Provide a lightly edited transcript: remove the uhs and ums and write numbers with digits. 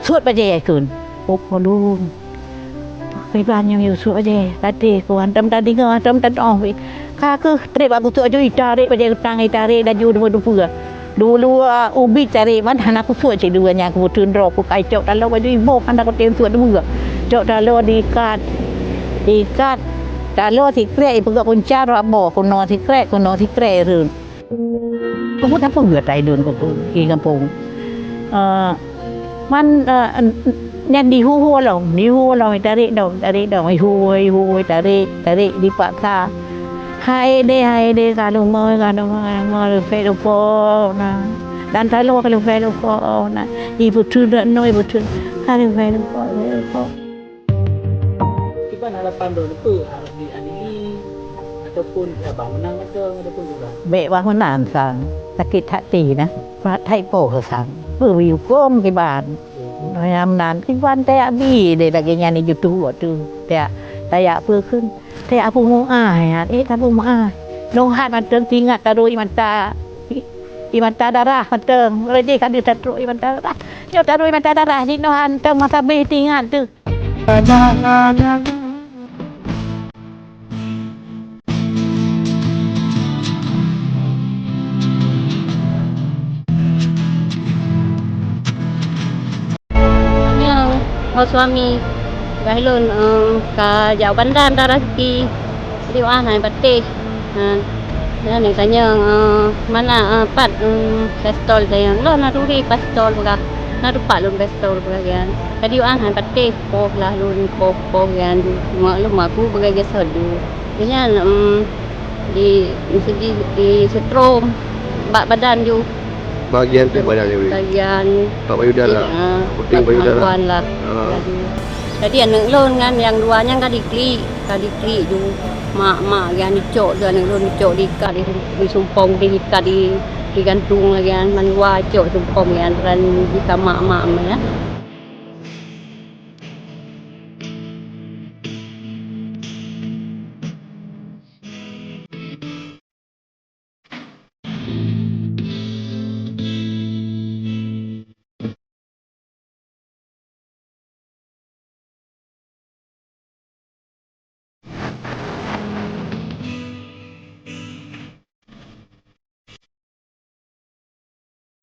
suốt ba je kun pop lu cái ban yang suốt je tadi ko antam tadi ko antam tan oh ka ke trip aku tu aja itare ba je tang itare dan ju dua dulu ubi cari mana anak aku suat cik duanya aku turun rok aku kacau kalau baju ibu kan aku tiang suat dua cok kalau diikat kalau tikret ibu gak kuncar abo kuno tikret run kamu apa enggak tai dun aku di kampung man nyan di hu lo tarik dong hu tarik di paksa hai de kalau mau Facebook na dan kalau Facebook na ibu tu dah no ibu tu kalau Facebook Iban harapan dulu harus diadili ataupun bangunan ataupun juga. Baik bangunan sang sakit hati na Thai po sang wiu kom cái bàn rồi năm nan cái văn tay bi để là cái nhà này YouTube tu tay vừaขึ้นtay aku mauถ้าmau no hat man teung tingat taruh imanta darah man teung reje kan ditaruh imanta darah yo taruh imanta darah di no han teung mata be tingat tu suami bahilun ka jauh bandar daraki liwan hai batik dan yang tanya mana pat pestol yang lo naruri pestol buka naru pat lun pestol buka kan tadi liwan hai batik po lah lun po kan mak lu maku buka gesod dia di setrum badan ju bagian tu badan dia bagian Pak payudara puting payudara lah jadi anak lon kan yang duanya kan dikli du mak yang dicok dan anak lon dicok di sumpong di gantung lagi kan man wa cok sumpong kan di mak ya